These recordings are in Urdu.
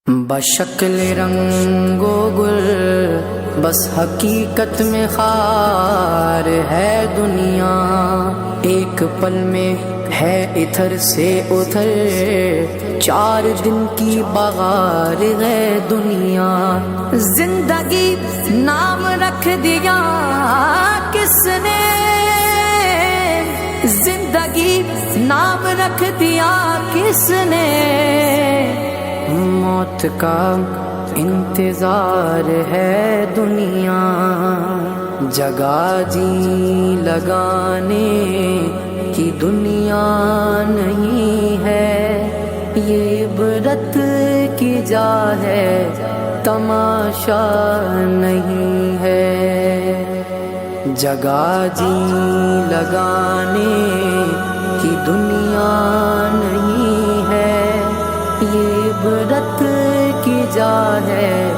بشکل رنگ و گل بس حقیقت میں خار ہے دنیا، ایک پل میں ہے ادھر سے ادھر، 4 دن کی بغار ہے دنیا۔ زندگی نام رکھ دیا کس نے، زندگی نام رکھ دیا کس نے، موت کا انتظار ہے دنیا۔ جگہ جی لگانے کی دنیا نہیں ہے، یہ عبرت کی جا ہے تماشا نہیں ہے۔ جگہ جی لگانے کی دنیا نہیں ہے، یہ عبرت کی جا ہے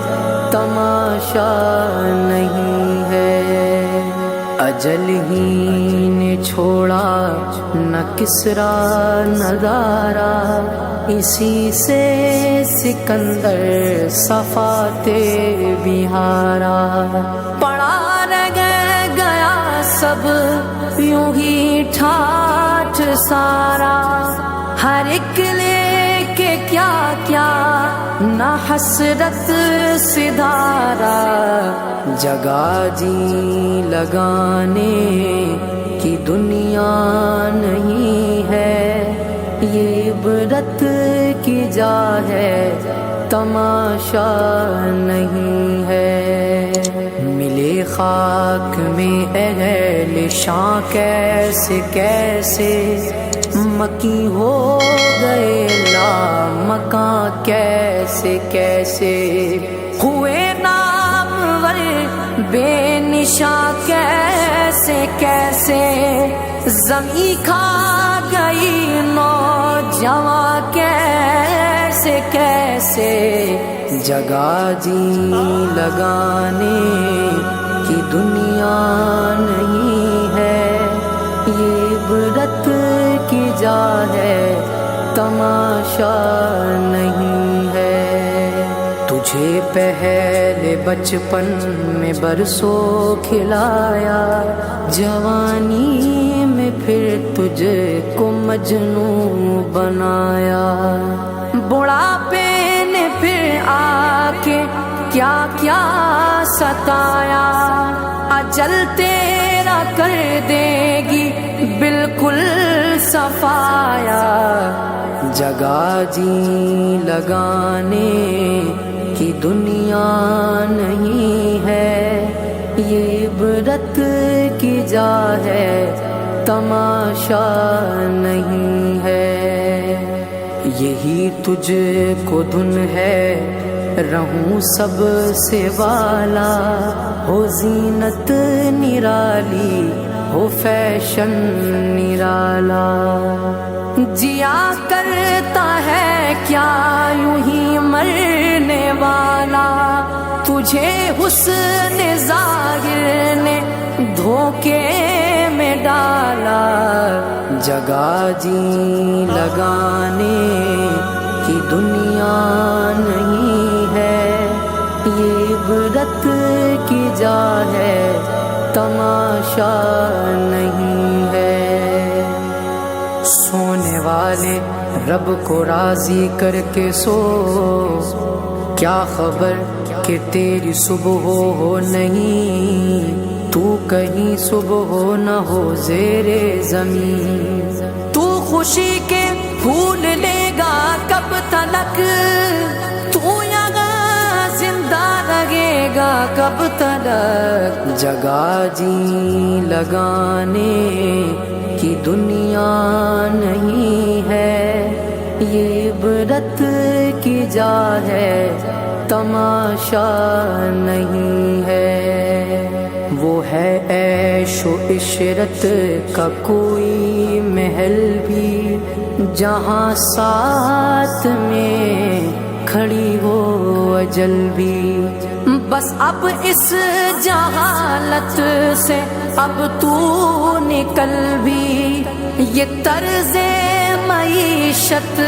تماشا نہیں ہے۔ اجل ہی نے چھوڑا نہ کسرا نہ دارا، اسی سے سکندر صفاتے بہارا۔ پڑا رہ گیا سب یوں ہی ٹھاٹھ سارا، ہر ایک لے کے کیا کیا نہ حسرت سدھارا۔ جگہ جی لگانے کی دنیا نہیں ہے، یہ عبرت کی جا ہے تماشا نہیں ہے۔ ملے خاک میں اہل شاں کیسے کیسے، مکی ہو گئے لامکاں کیسے کیسے، ہوئے نامور بے نشاں کیسے کیسے، زمین کھا گئی نوجواں کیسے کیسے۔ جگہ جی لگانے کی دنیا نہیں ہے، یہ عبرت کی جا ہے تماشا نہیں ہے۔ تجھے پہلے بچپن میں برسوں کھلایا، جوانی میں پھر تجھ کو مجنوں بنایا، بڑھاپے نے پھر آ کے کیا کیا ستایا، اجل تیرا کر دے گی بالکل صفایا۔ جگہ جی لگانے کی دنیا نہیں ہے، یہ عبرت کی جا ہے تماشا نہیں ہے۔ یہی تجھ کو دھن ہے رہوں سب سے والا، ہو زینت نرالی ہو فیشن نرالا، جیا کرتا ہے کیا یوں ہی مرنے والا، تجھے حسن ظاہر نے دھوکے میں ڈالا۔ جگہ جی لگانے کی دنیا نہیں ہے، یہ عبرت کی جا ہے تماشا نہیں ہے۔ سونے والے رب کو راضی کر کے سو، کیا خبر کہ تیری صبح ہو نہیں، تو کہیں صبح ہو نہ ہو زیر زمین۔ تو خوشی کے پھول لے گا کب تلک، تو یہاں زندہ رہے گا کب تلک۔ جگہ جی لگانے کی دنیا نہیں ہے، یہ عبرت کی جا ہے تماشا نہیں ہے۔ وہ ہے عیش و عشرت کا کوئی محل بھی، جہاں ساتھ میں کھڑی ہو اجل بھی، بس اب اس جہالت سے اب تو نکل بھی، یہ طرز معیشت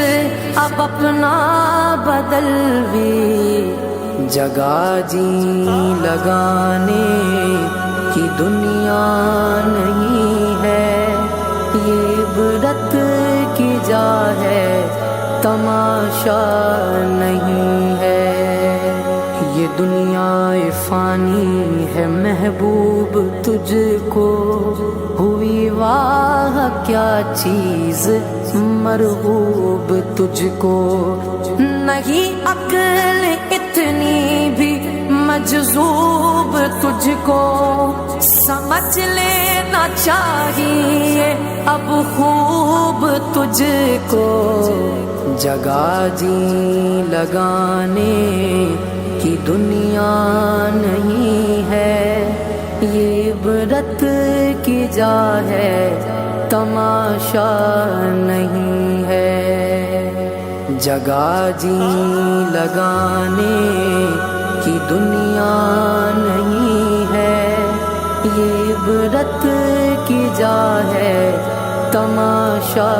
اب اپنا بدل قلبی جگہ جی لگانے کی دنیا نہیں ہے، یہ عبرت کی جا ہے تماشا نہیں ہے۔ یہ دنیا فانی ہے محبوب تجھ کو، ہوئی واہ کیا چیز مرغوب تجھ کو، نہیں عقل اتنی بھی مجذوب تجھ کو، سمجھ لینا چاہیے اب خوب تجھ کو، جگہ جی لگانے کی دنیا نہیں ہے، یہ عبرت کی جا ہے تماشا نہیں ہے، جگہ جی لگانے کی دنیا نہیں ہے، یہ عبرت کی جا ہے تماشا